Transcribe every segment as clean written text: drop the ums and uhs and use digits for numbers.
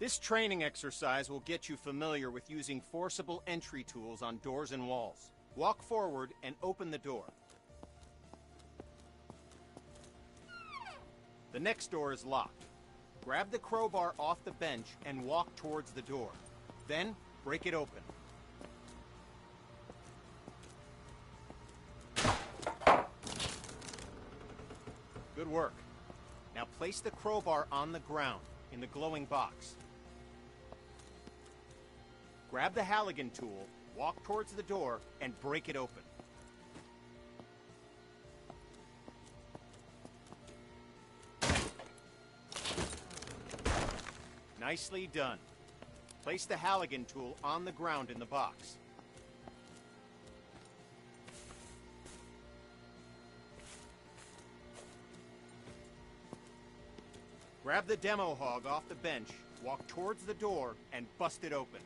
This training exercise will get you familiar with using forcible entry tools on doors and walls. Walk forward and open the door. The next door is locked. Grab the crowbar off the bench and walk towards the door. Then, break it open. Good work. Now place the crowbar on the ground in the glowing box. Grab the Halligan tool, walk towards the door, and break it open. Nicely done. Place the Halligan tool on the ground in the box. Grab the demo hog off the bench, walk towards the door, and bust it open.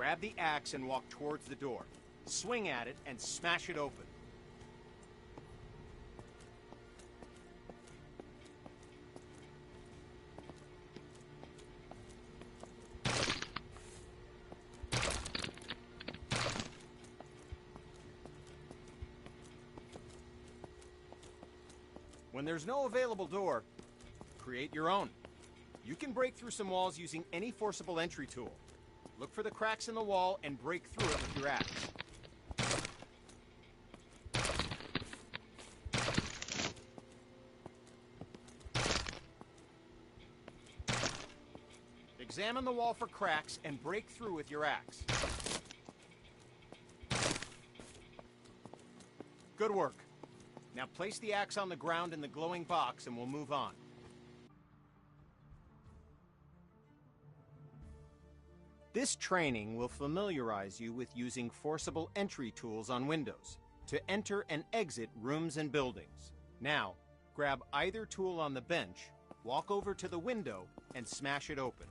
Grab the axe and walk towards the door. Swing at it and smash it open. When there's no available door, create your own. You can break through some walls using any forcible entry tool. Look for the cracks in the wall and break through it with your axe. Examine the wall for cracks and break through with your axe. Good work. Now place the axe on the ground in the glowing box and we'll move on. This training will familiarize you with using forcible entry tools on windows to enter and exit rooms and buildings. Now, grab either tool on the bench, walk over to the window, and smash it open.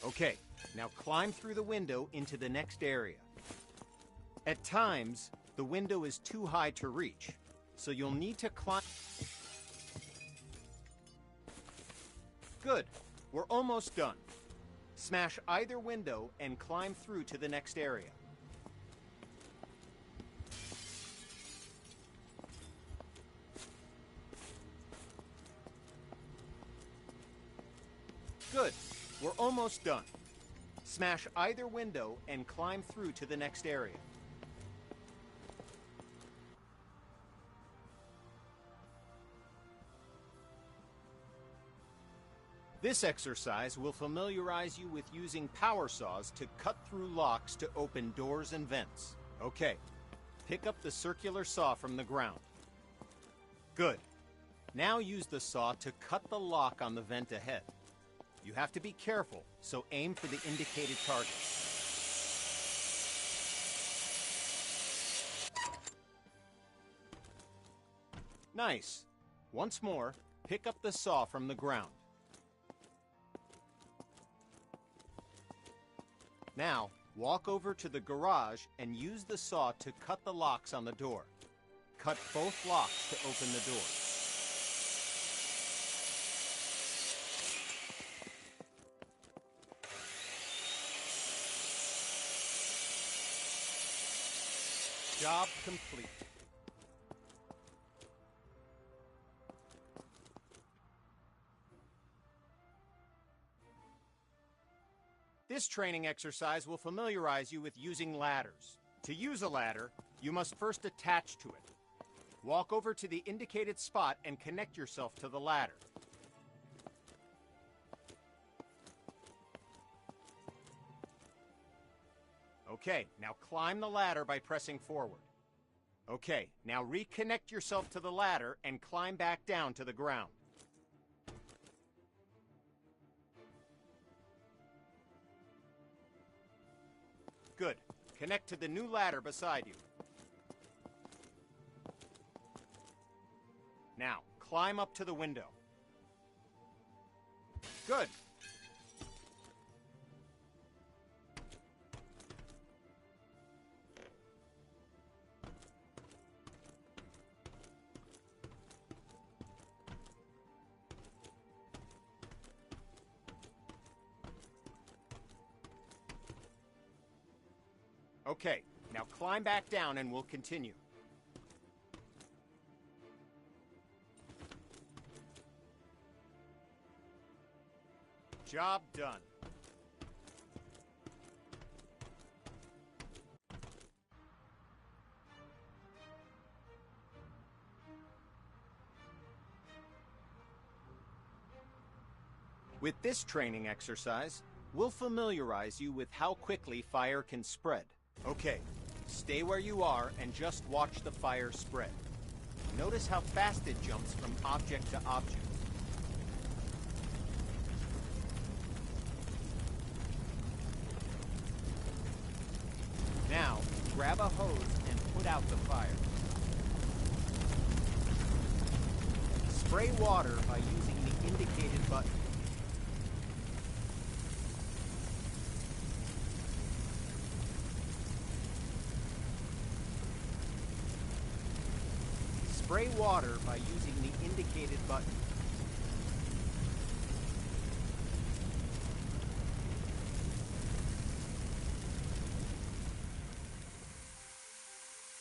Okay, now climb through the window into the next area. At times, the window is too high to reach, so you'll need to climb. Good, we're almost done. Smash either window and climb through to the next area. Good, we're almost done. Smash either window and climb through to the next area. This exercise will familiarize you with using power saws to cut through locks to open doors and vents. Okay, pick up the circular saw from the ground. Good. Now use the saw to cut the lock on the vent ahead. You have to be careful, so aim for the indicated target. Nice. Once more, pick up the saw from the ground. Now, walk over to the garage and use the saw to cut the locks on the door. Cut both locks to open the door. Job complete. This training exercise will familiarize you with using ladders. To use a ladder, you must first attach to it. Walk over to the indicated spot and connect yourself to the ladder. Okay, now climb the ladder by pressing forward. Okay, now reconnect yourself to the ladder and climb back down to the ground. Good. Connect to the new ladder beside you. Now, climb up to the window. Good. Okay, now climb back down and we'll continue. Job done. With this training exercise, we'll familiarize you with how quickly fire can spread. Okay, stay where you are and just watch the fire spread. Notice how fast it jumps from object to object. Now, grab a hose and put out the fire. Spray water by using the indicated button. Spray water by using the indicated button.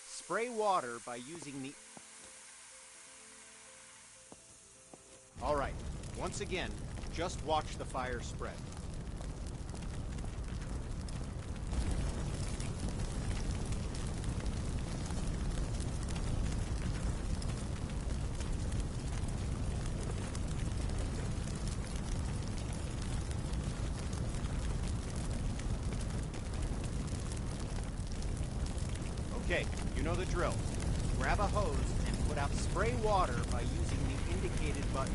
Spray water by using the... All right, once again, just watch the fire spread. Okay, you know the drill. Grab a hose and put out spray water by using the indicated button.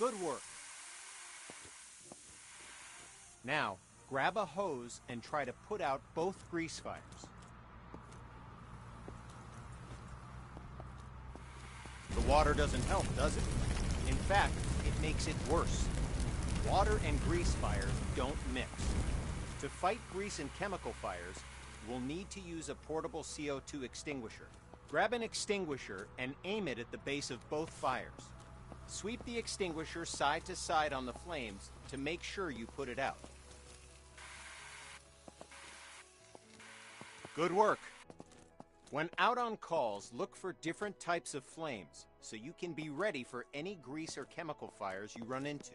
Good work. Now, grab a hose and try to put out both grease fires. The water doesn't help, does it? In fact, it makes it worse. Water and grease fires don't mix. To fight grease and chemical fires, we'll need to use a portable CO2 extinguisher. Grab an extinguisher and aim it at the base of both fires. Sweep the extinguisher side to side on the flames to make sure you put it out. Good work. When out on calls, look for different types of flames so you can be ready for any grease or chemical fires you run into.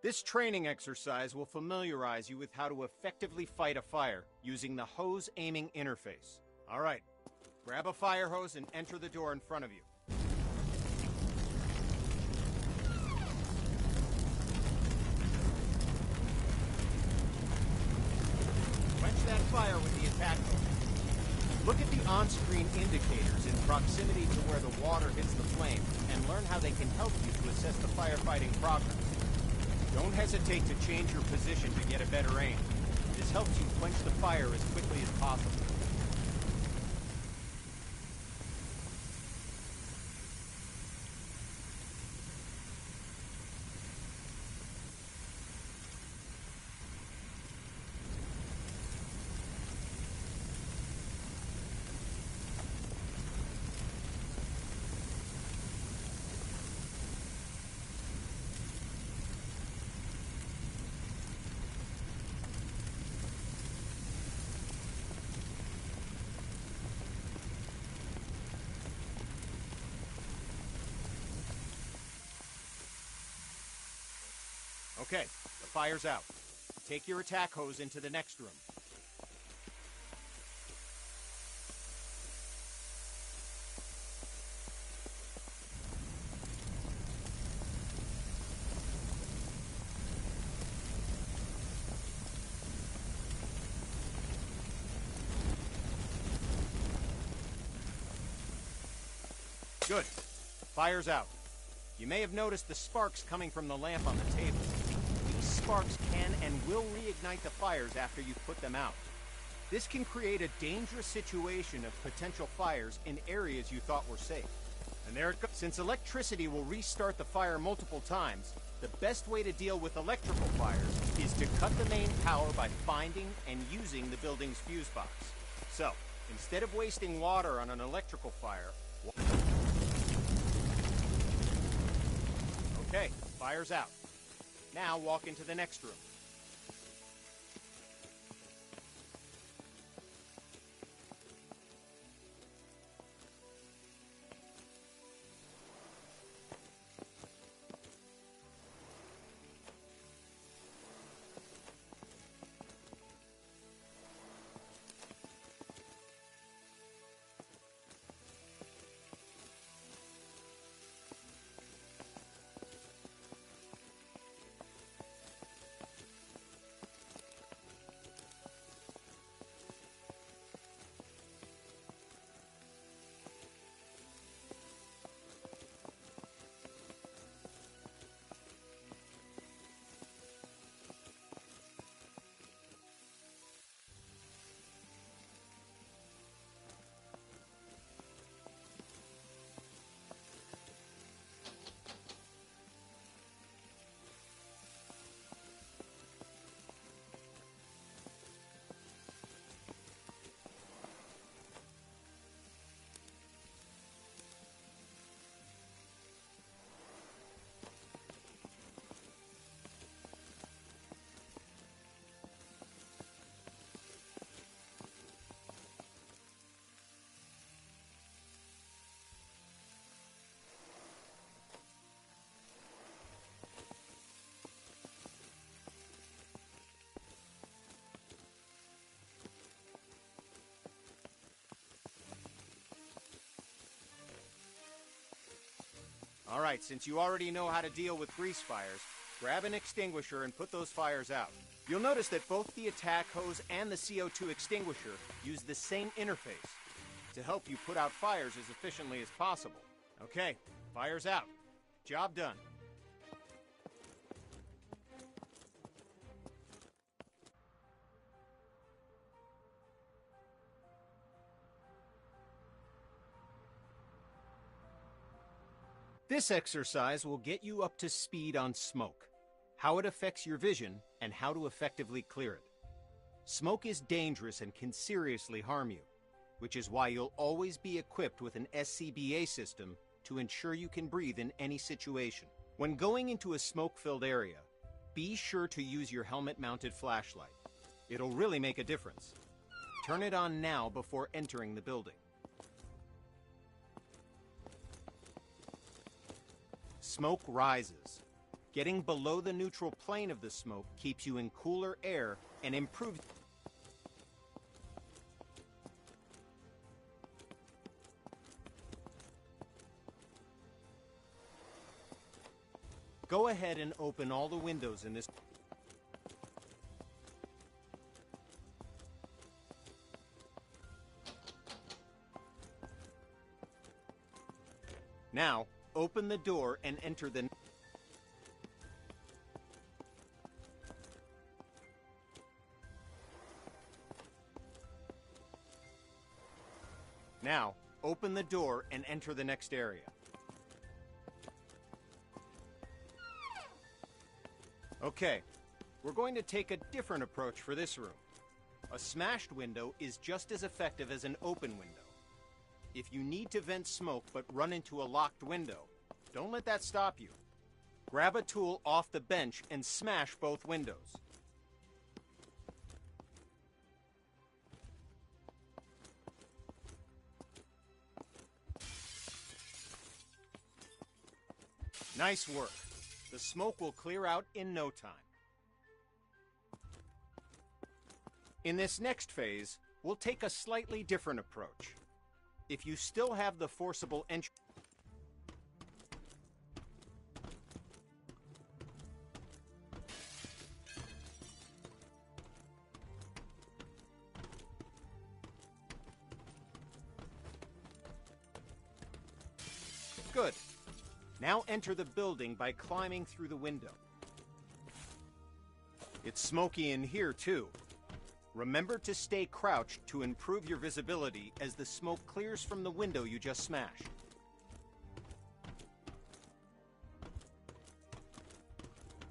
This training exercise will familiarize you with how to effectively fight a fire using the hose aiming interface. All right, grab a fire hose and enter the door in front of you. Quench that fire with the attack hose. Look at the on-screen indicators in proximity to where the water hits the flame and learn how they can help you to assess the firefighting progress. Don't hesitate to change your position to get a better aim. This helps you quench the fire as quickly as possible. Okay, the fire's out. Take your attack hose into the next room. Good. Fire's out. You may have noticed the sparks coming from the lamp on the table. These sparks can and will reignite the fires after you've put them out. This can create a dangerous situation of potential fires in areas you thought were safe. And there it goes. Since electricity will restart the fire multiple times, the best way to deal with electrical fires is to cut the main power by finding and using the building's fuse box. So, instead of wasting water on an electrical fire... Okay, fire's out. Now walk into the next room. Alright, since you already know how to deal with grease fires, grab an extinguisher and put those fires out. You'll notice that both the attack hose and the CO2 extinguisher use the same interface to help you put out fires as efficiently as possible. Okay, fire's out. Job done. This exercise will get you up to speed on smoke, how it affects your vision, and how to effectively clear it. Smoke is dangerous and can seriously harm you, which is why you'll always be equipped with an SCBA system to ensure you can breathe in any situation. When going into a smoke-filled area, be sure to use your helmet-mounted flashlight. It'll really make a difference. Turn it on now before entering the building. Smoke rises. Getting below the neutral plane of the smoke keeps you in cooler air and improves. Go ahead and open all the windows in this. Now, open the door and enter the... Now, open the door and enter the next area. Okay, we're going to take a different approach for this room. A smashed window is just as effective as an open window. If you need to vent smoke but run into a locked window, don't let that stop you. Grab a tool off the bench and smash both windows. Nice work. The smoke will clear out in no time. In this next phase, we'll take a slightly different approach. If you still have the forcible entry... Good. Now enter the building by climbing through the window. It's smoky in here, too. Remember to stay crouched to improve your visibility as the smoke clears from the window you just smashed.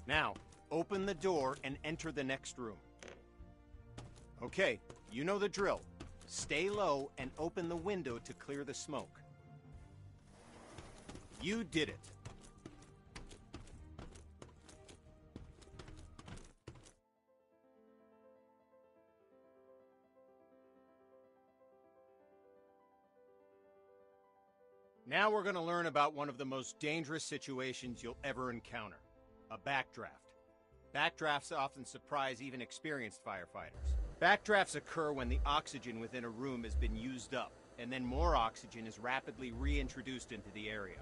Now, open the door and enter the next room. Okay, you know the drill. Stay low and open the window to clear the smoke. You did it. Now we're going to learn about one of the most dangerous situations you'll ever encounter. A backdraft. Backdrafts often surprise even experienced firefighters. Backdrafts occur when the oxygen within a room has been used up, and then more oxygen is rapidly reintroduced into the area.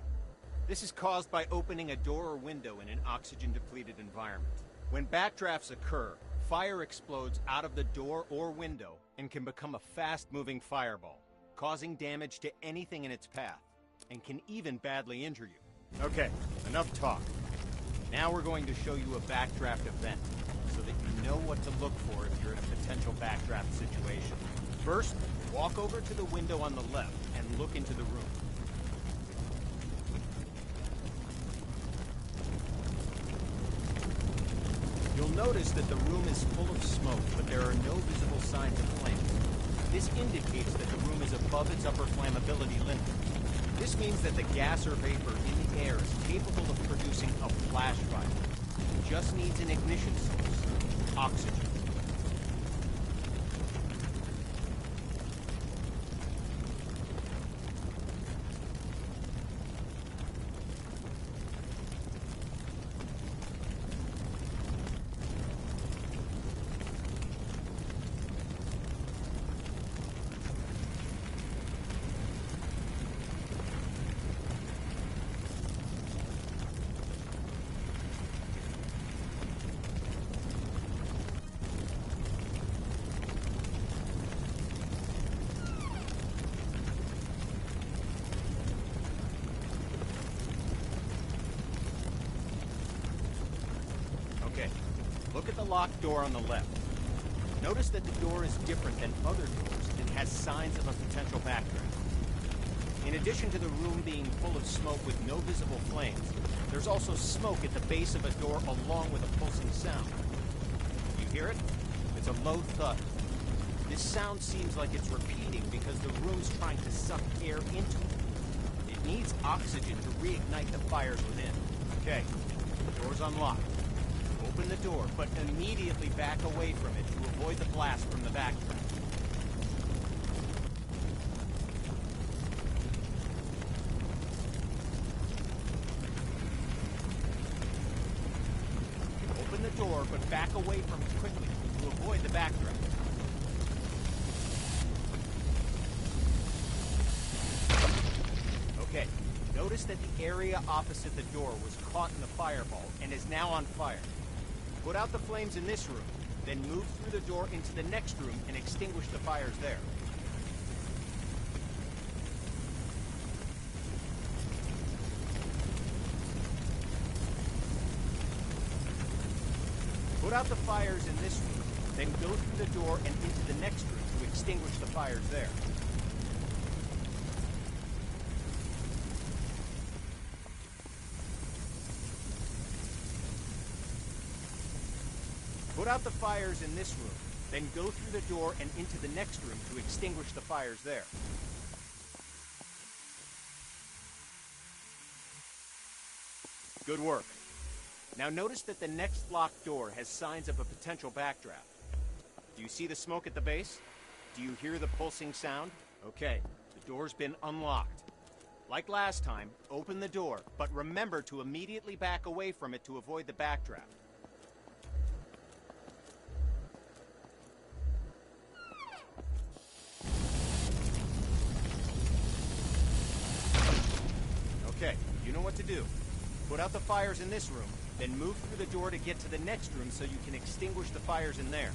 This is caused by opening a door or window in an oxygen-depleted environment. When backdrafts occur, fire explodes out of the door or window and can become a fast-moving fireball, causing damage to anything in its path, and can even badly injure you. Okay, enough talk. Now we're going to show you a backdraft event, so that you know what to look for if you're in a potential backdraft situation. First, walk over to the window on the left and look into the room. You'll notice that the room is full of smoke, but there are no visible signs of flames. This indicates that the room is above its upper flammability limit. This means that the gas or vapor in the air is capable of producing a flash fire. It just needs an ignition source: oxygen. Look at the locked door on the left. Notice that the door is different than other doors and has signs of a potential backdraft. In addition to the room being full of smoke with no visible flames, there's also smoke at the base of a door along with a pulsing sound. You hear it? It's a low thud. This sound seems like it's repeating because the room's trying to suck air into it. It needs oxygen to reignite the fires within. Okay, the door's unlocked. Open the door, but immediately back away from it to avoid the blast from the backdraft. Open the door, but back away from it quickly to avoid the backdraft. Okay, notice that the area opposite the door was caught in the fireball and is now on fire. Put out the flames in this room, then move through the door into the next room and extinguish the fires there. Put out the fires in this room, then go through the door and into the next room to extinguish the fires there. Put out the fires in this room, then go through the door and into the next room to extinguish the fires there. Good work. Now notice that the next locked door has signs of a potential backdraft. Do you see the smoke at the base? Do you hear the pulsing sound? Okay, the door's been unlocked. Like last time, open the door, but remember to immediately back away from it to avoid the backdraft. Okay, you know what to do. Put out the fires in this room, then move through the door to get to the next room so you can extinguish the fires in there.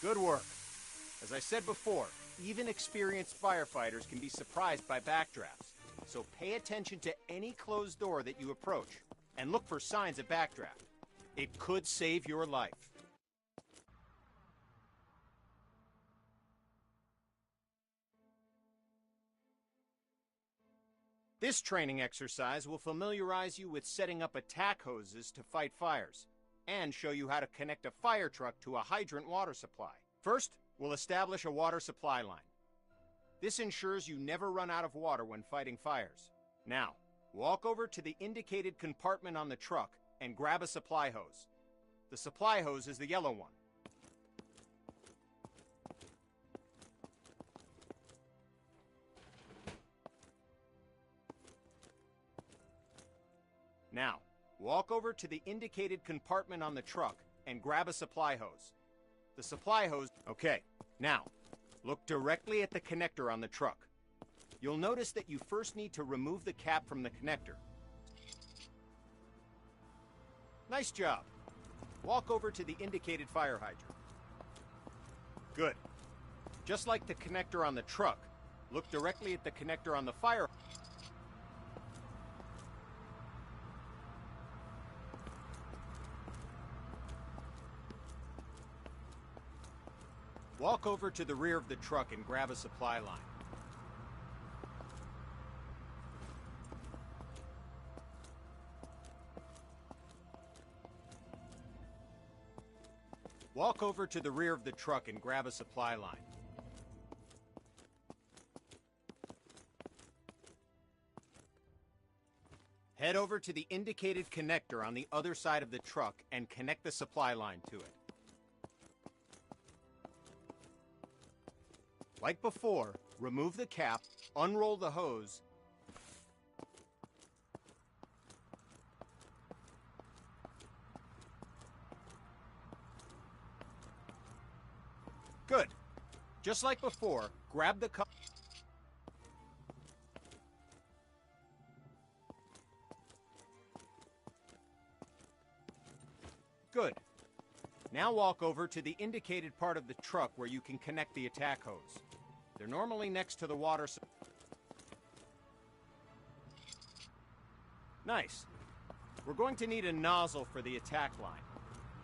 Good work. As I said before, even experienced firefighters can be surprised by backdrafts. So pay attention to any closed door that you approach and look for signs of backdraft. It could save your life. This training exercise will familiarize you with setting up attack hoses to fight fires and show you how to connect a fire truck to a hydrant water supply. First, we'll establish a water supply line. This ensures you never run out of water when fighting fires. Now, walk over to the indicated compartment on the truck and grab a supply hose. The supply hose is the yellow one. Now, walk over to the indicated compartment on the truck and grab a supply hose. The supply hose... Okay, now, look directly at the connector on the truck. You'll notice that you first need to remove the cap from the connector. Nice job. Walk over to the indicated fire hydrant. Good. Just like the connector on the truck, look directly at the connector on the fire. Walk over to the rear of the truck and grab a supply line. Walk over to the rear of the truck and grab a supply line. Head over to the indicated connector on the other side of the truck and connect the supply line to it. Like before, remove the cap, unroll the hose, good. Just like before, grab the cup. Good. Now walk over to the indicated part of the truck where you can connect the attack hose. They're normally next to the water supply. Nice. We're going to need a nozzle for the attack line.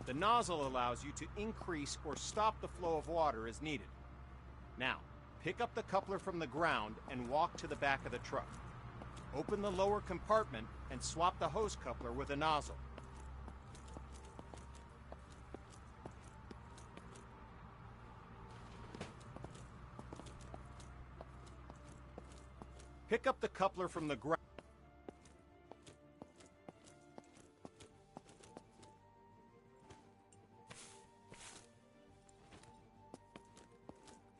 The nozzle allows you to increase or stop the flow of water as needed. Now, pick up the coupler from the ground and walk to the back of the truck. Open the lower compartment and swap the hose coupler with a nozzle. Pick up the coupler from the ground.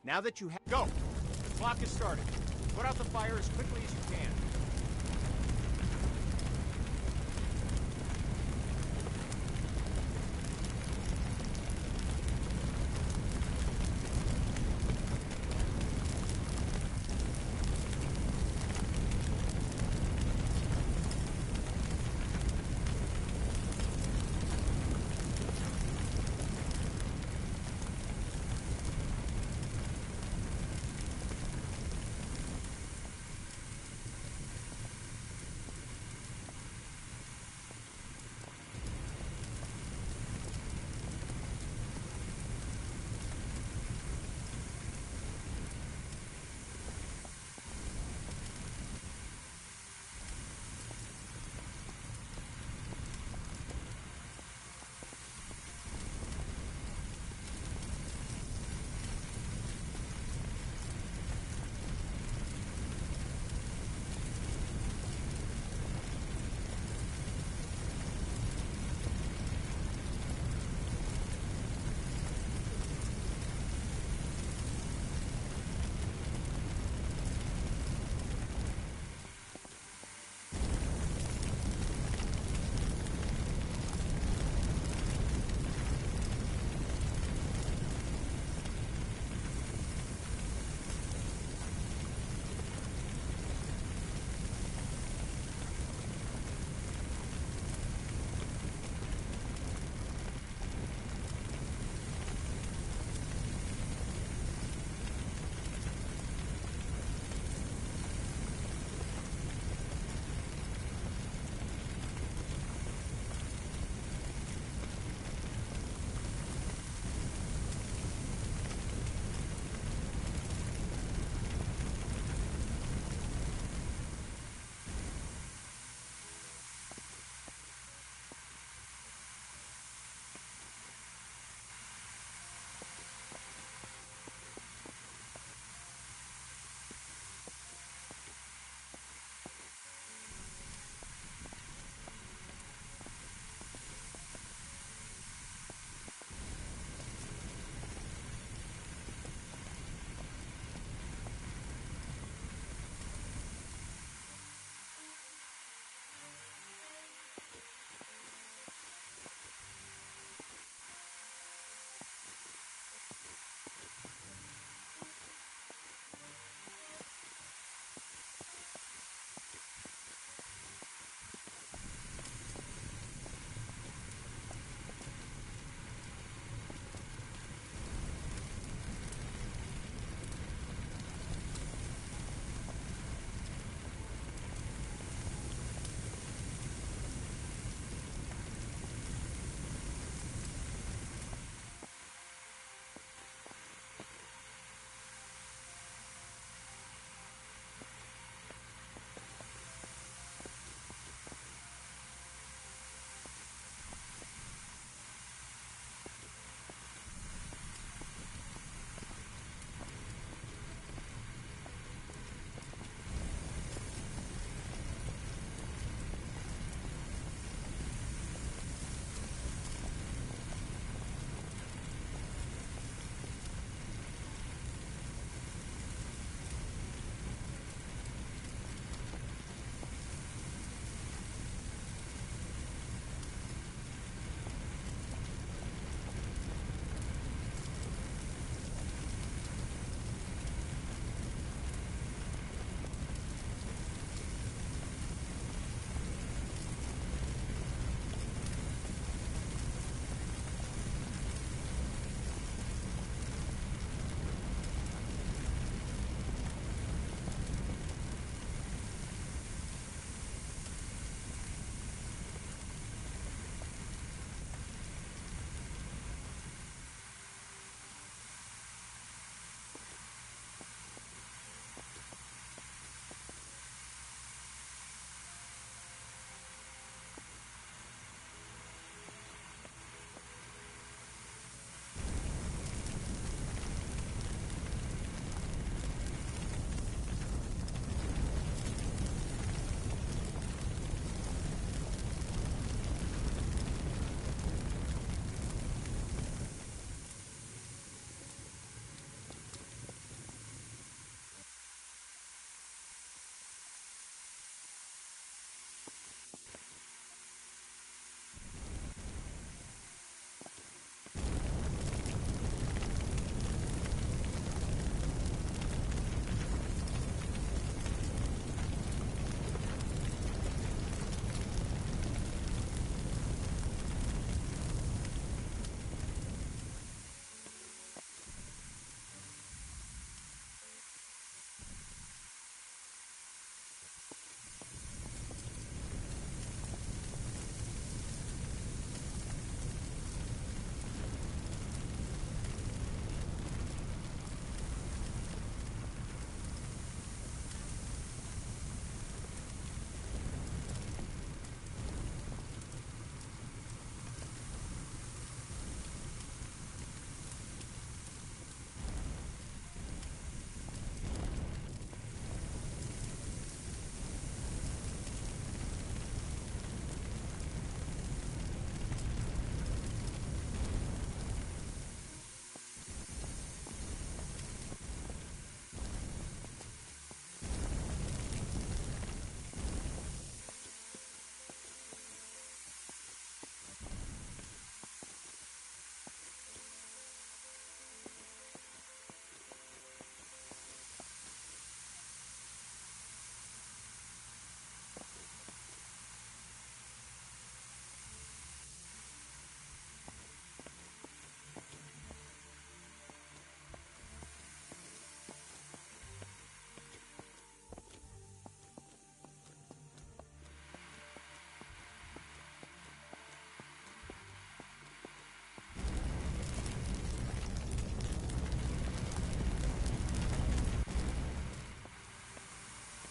Now that you have... Go! The clock is started. Put out the fire as quickly as you can.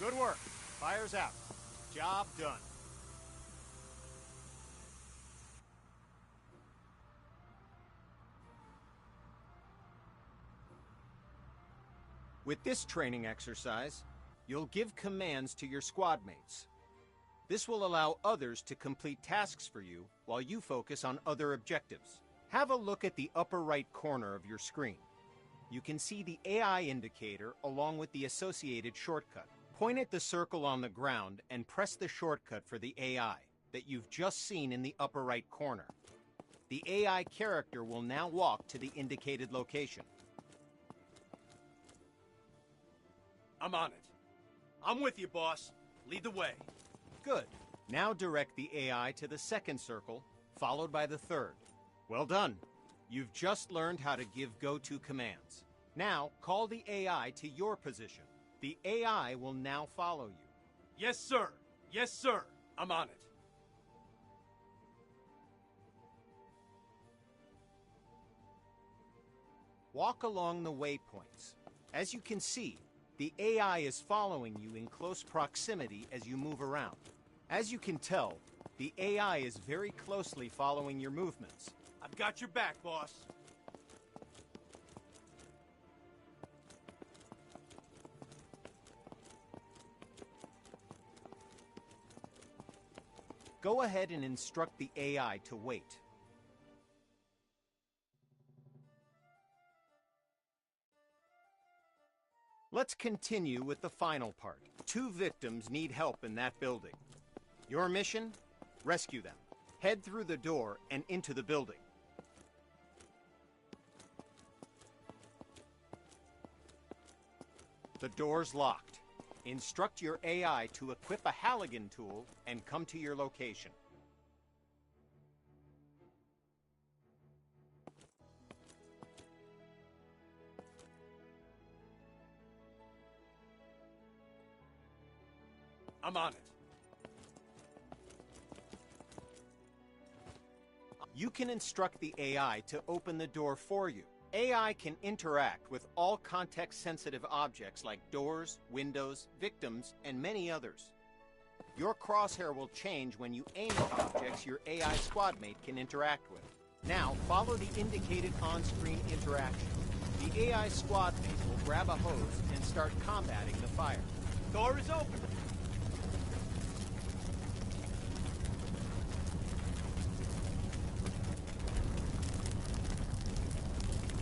Good work. Fire's out. Job done. With this training exercise, you'll give commands to your squad mates. This will allow others to complete tasks for you while you focus on other objectives. Have a look at the upper right corner of your screen. You can see the AI indicator along with the associated shortcut. Point at the circle on the ground and press the shortcut for the AI that you've just seen in the upper right corner. The AI character will now walk to the indicated location. I'm on it. I'm with you, boss. Lead the way. Good. Now direct the AI to the second circle, followed by the third. Well done. You've just learned how to give go-to commands. Now, call the AI to your position. The AI will now follow you. Yes, sir. Yes, sir. I'm on it. Walk along the waypoints. As you can see, the AI is following you in close proximity as you move around. As you can tell, the AI is very closely following your movements. I've got your back, boss. Go ahead and instruct the AI to wait. Let's continue with the final part. 2 victims need help in that building. Your mission? Rescue them. Head through the door and into the building. The door's locked. Instruct your AI to equip a Halligan tool and come to your location. I'm on it. You can instruct the AI to open the door for you. AI can interact with all context-sensitive objects like doors, windows, victims, and many others. Your crosshair will change when you aim at objects your AI squadmate can interact with. Now, follow the indicated on-screen interaction. The AI squadmate will grab a hose and start combating the fire. Door is open.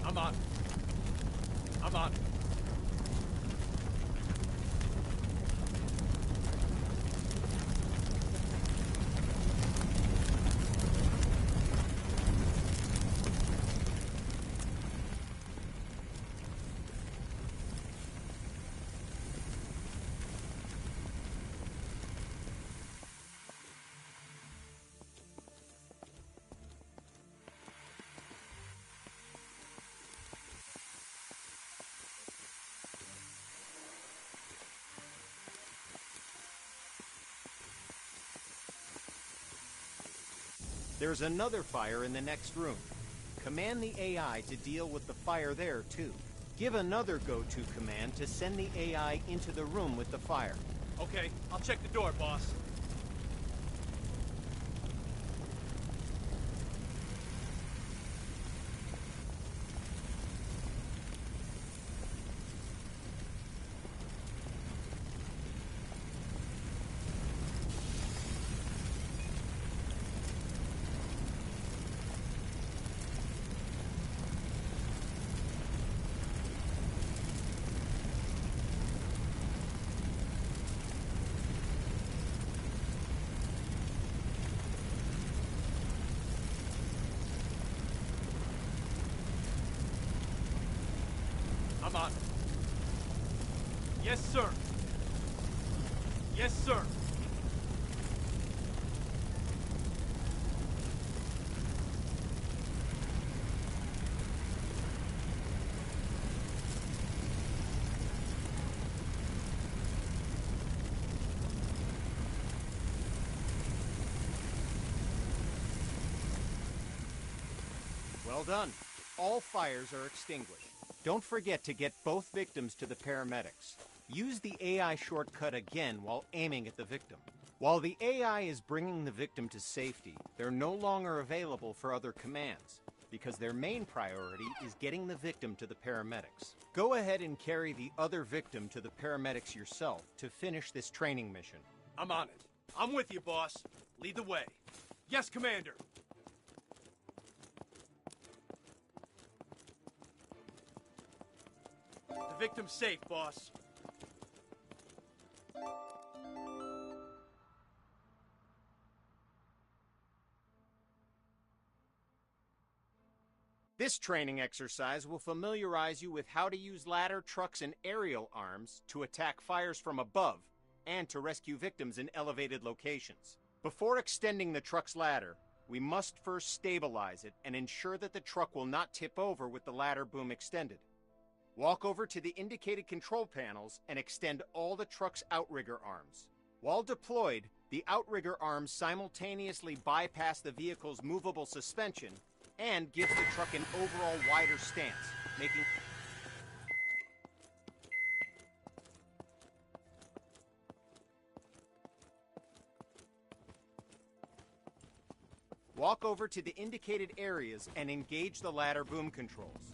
I'm on it. I'm on it. There's another fire in the next room. Command the AI to deal with the fire there, too. Give another go-to command to send the AI into the room with the fire. Okay, I'll check the door, boss. I'm on it. Yes, sir. Yes, sir. Well done. All fires are extinguished. Don't forget to get both victims to the paramedics. Use the AI shortcut again while aiming at the victim. While the AI is bringing the victim to safety, they're no longer available for other commands, because their main priority is getting the victim to the paramedics. Go ahead and carry the other victim to the paramedics yourself to finish this training mission. I'm on it. I'm with you, boss. Lead the way. Yes, Commander. The victim's safe, boss. This training exercise will familiarize you with how to use ladder trucks and aerial arms to attack fires from above and to rescue victims in elevated locations. Before extending the truck's ladder, we must first stabilize it and ensure that the truck will not tip over with the ladder boom extended. Walk over to the indicated control panels and extend all the truck's outrigger arms. While deployed, the outrigger arms simultaneously bypass the vehicle's movable suspension and gives the truck an overall wider stance, making... Walk over to the indicated areas and engage the ladder boom controls.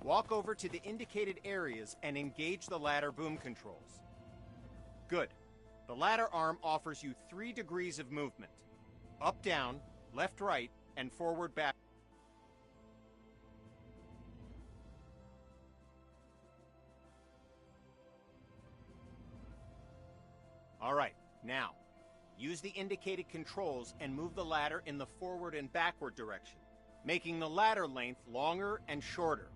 Walk over to the indicated areas and engage the ladder boom controls. Good. The ladder arm offers you 3 degrees of movement. Up, down, left, right, and forward, back. All right, now, use the indicated controls and move the ladder in the forward and backward direction, making the ladder length longer and shorter.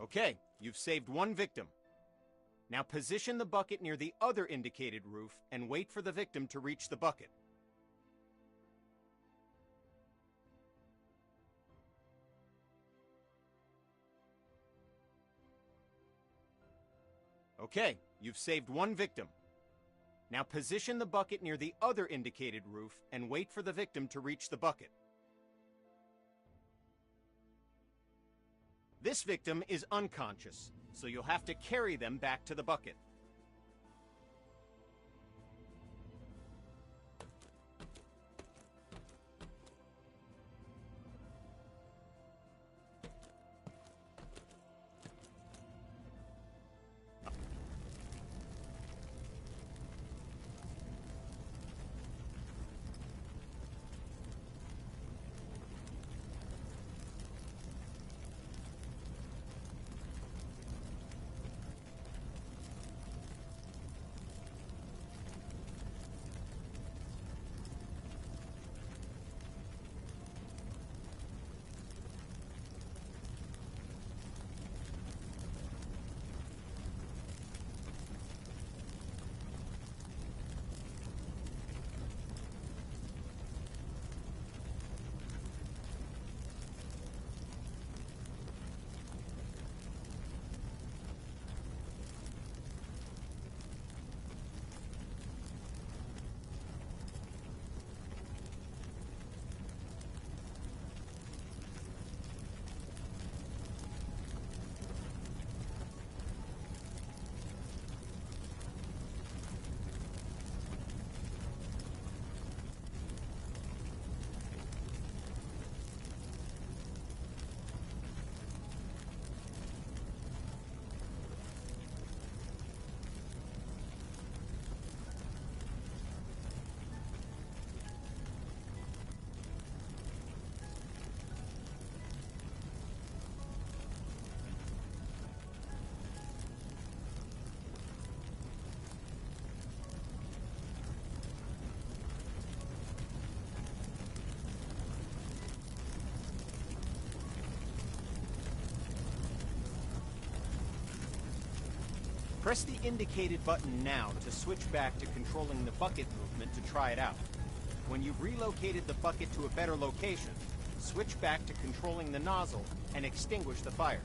Okay, you've saved 1 victim. Now position the bucket near the other indicated roof and wait for the victim to reach the bucket. Okay, you've saved one victim. Now position the bucket near the other indicated roof and wait for the victim to reach the bucket. This victim is unconscious, so you'll have to carry them back to the bucket. Press the indicated button now to switch back to controlling the bucket movement to try it out. When you've relocated the bucket to a better location, switch back to controlling the nozzle and extinguish the fires.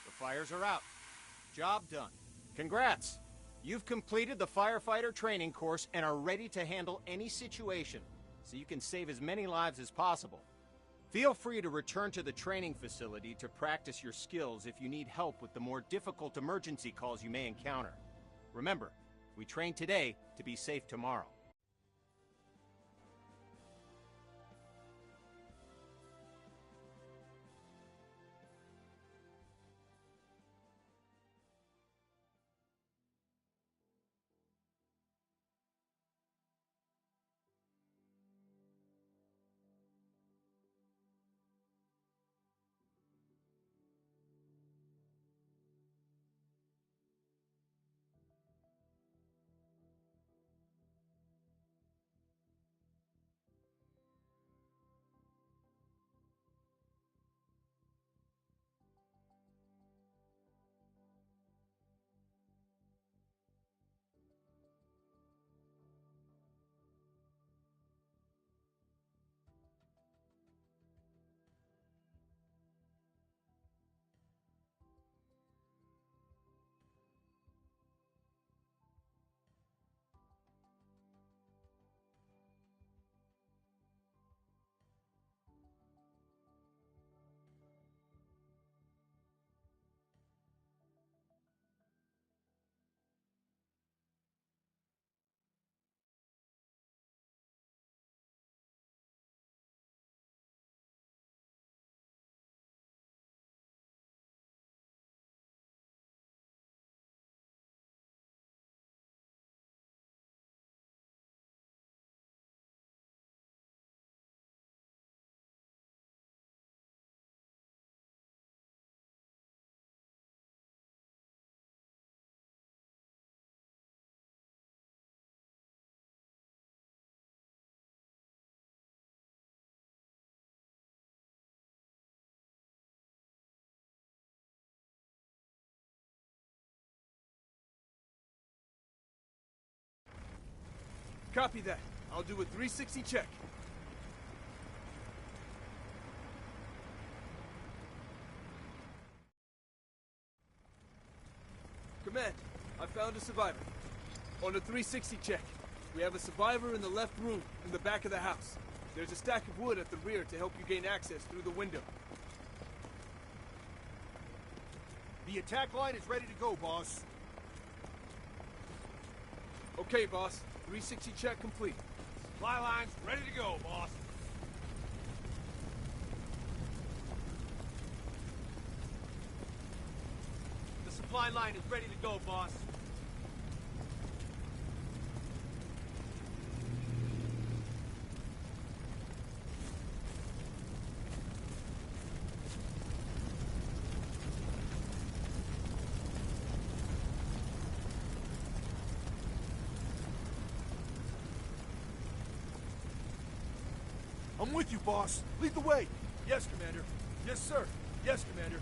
The fires are out. Job done. Congrats! You've completed the firefighter training course and are ready to handle any situation, so you can save as many lives as possible. Feel free to return to the training facility to practice your skills if you need help with the more difficult emergency calls you may encounter. Remember, we train today to be safe tomorrow. Copy that. I'll do a 360 check. Command, I found a survivor. On a 360 check, we have a survivor in the left room in the back of the house. There's a stack of wood at the rear to help you gain access through the window. The attack line is ready to go, boss. Okay, boss. 360 check complete. Supply line's ready to go, boss. The supply line is ready to go, boss. I'm with you, boss. Lead the way. Yes, Commander. Yes, sir. Yes, Commander.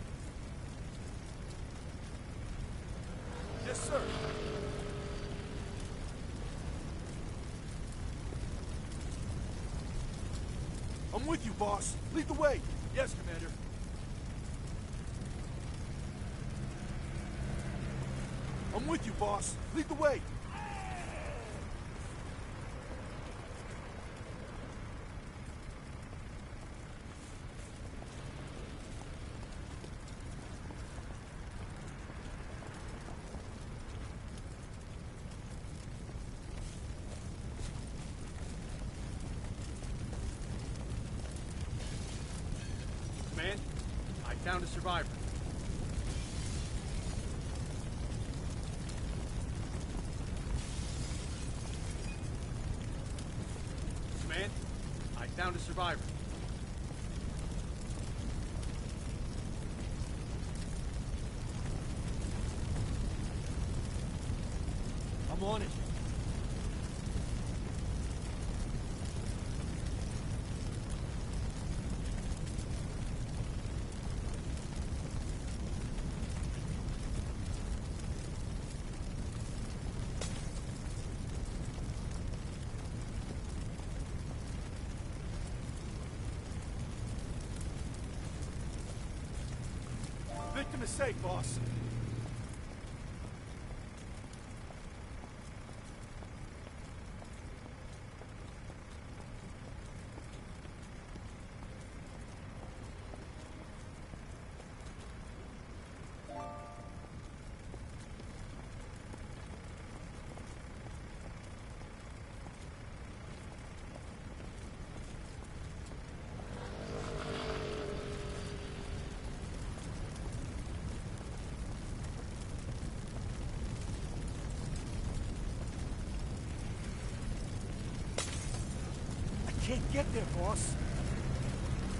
Yes, sir. I'm with you, boss. Lead the way. Yes, Commander. I'm with you, boss. Lead the way. Command, I found a survivor. Command, I found a survivor. I'm on it. Victim is safe, boss. Can't get there, boss.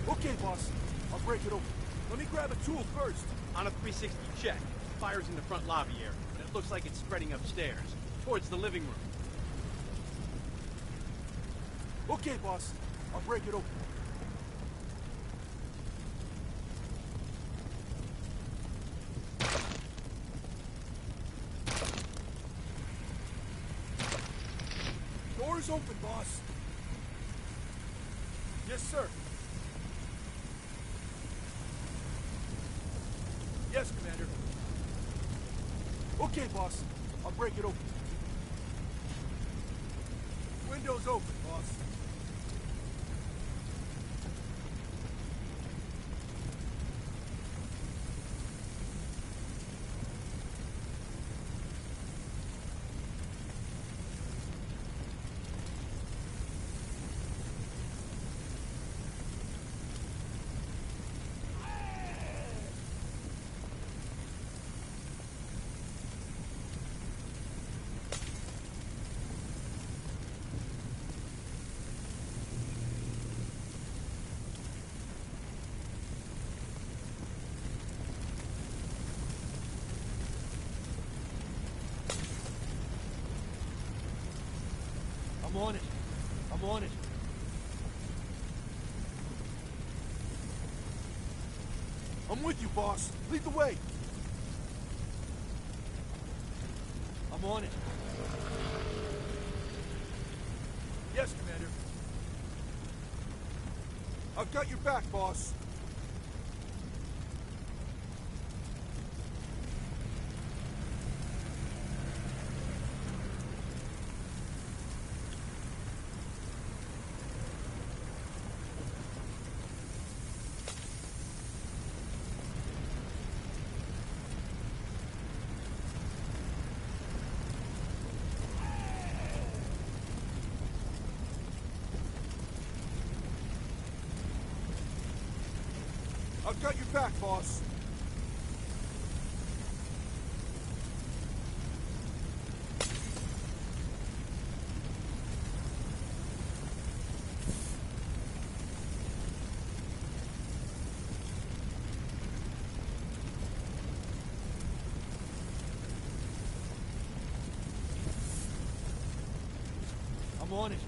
Okay, boss. I'll break it open. Let me grab a tool first. On a 360 check, fire's in the front lobby area, and it looks like it's spreading upstairs, towards the living room. Okay, boss. I'll break it open. Door's open, boss. Yes, sir. Yes, Commander. Okay, boss. I'll break it open. Window's open, boss. I'm on it. I'm on it. I'm with you, boss. Lead the way. I'm on it. Yes, Commander. I've got your back, boss. I've got your back, boss. I'm on it.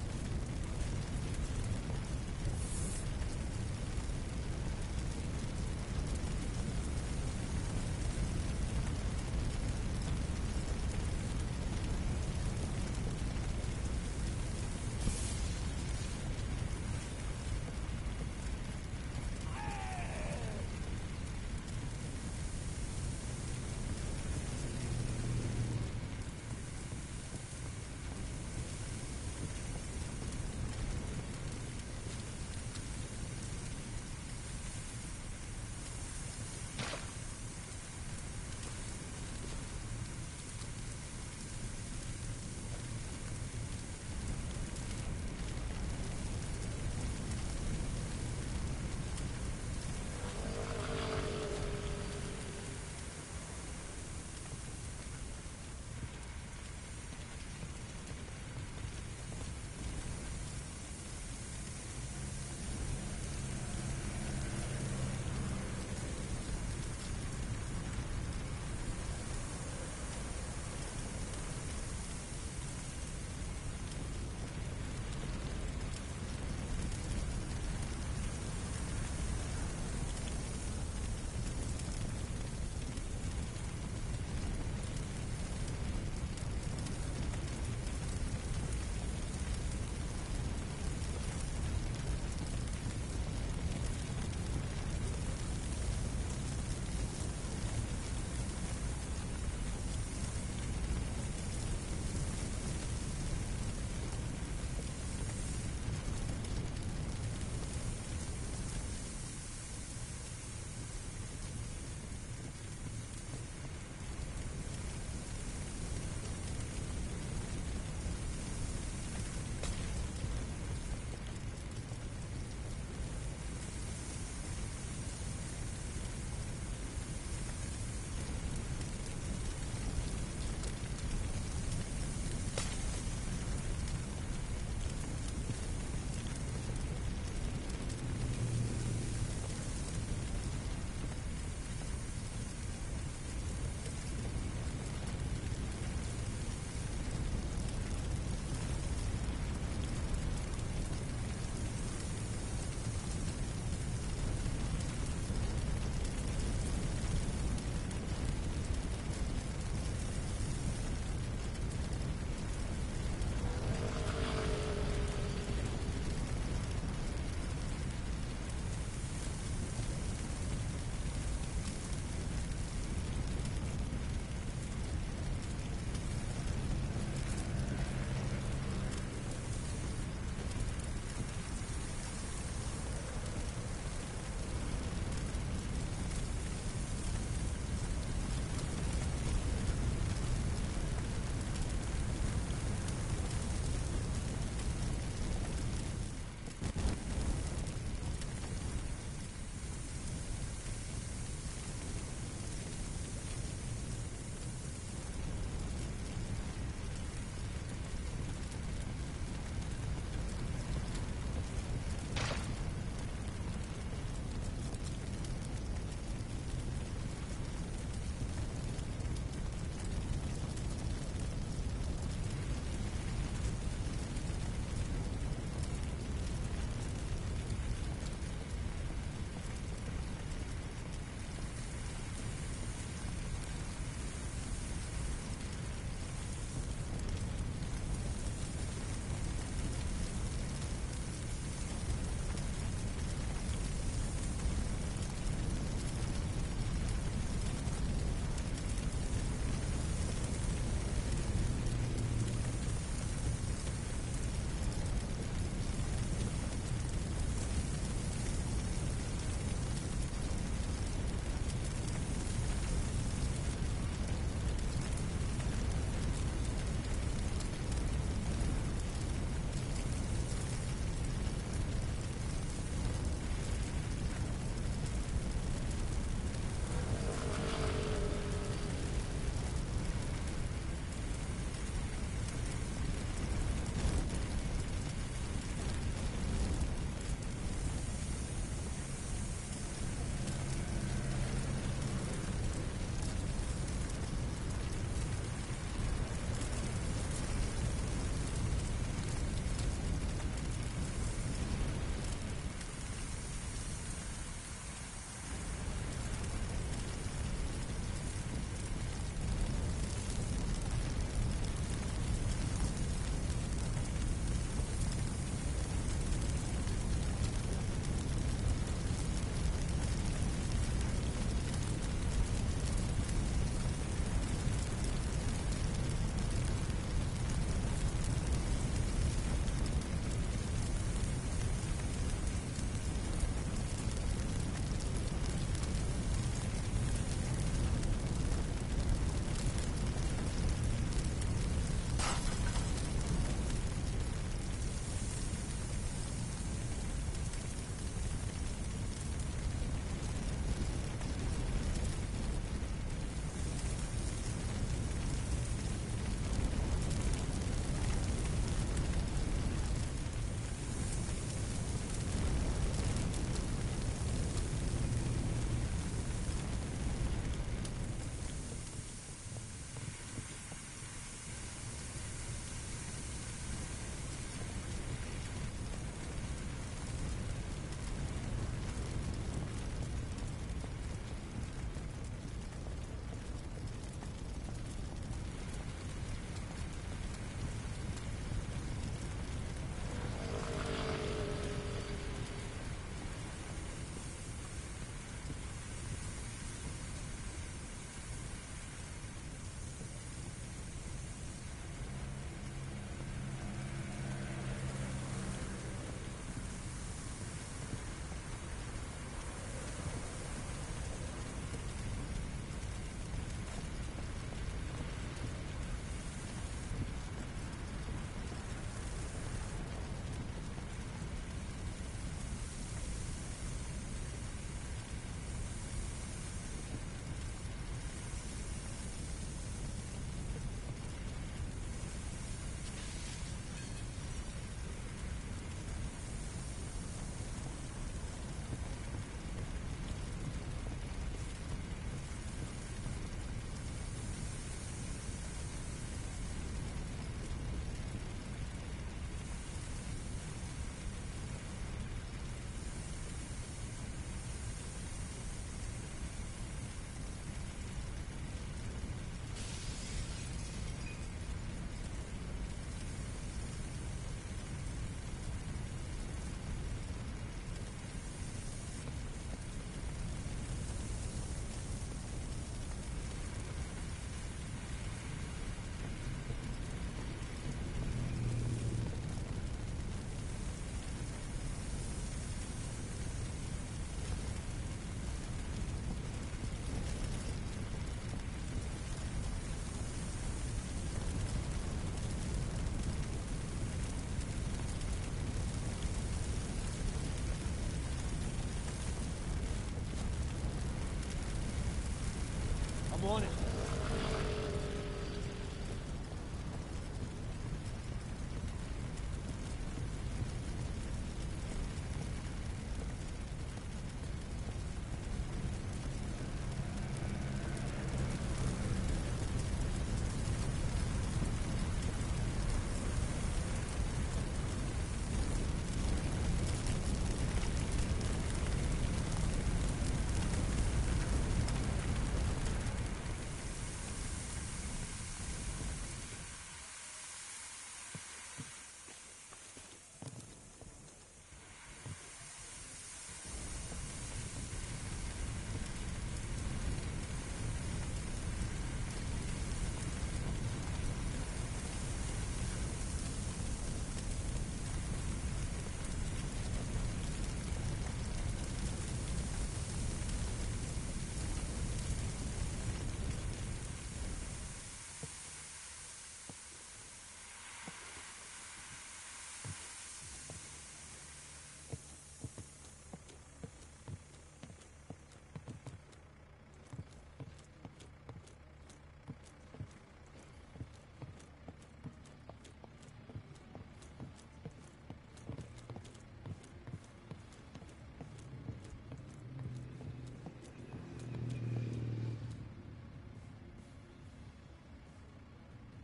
on it.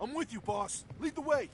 I'm with you, boss. Lead the way.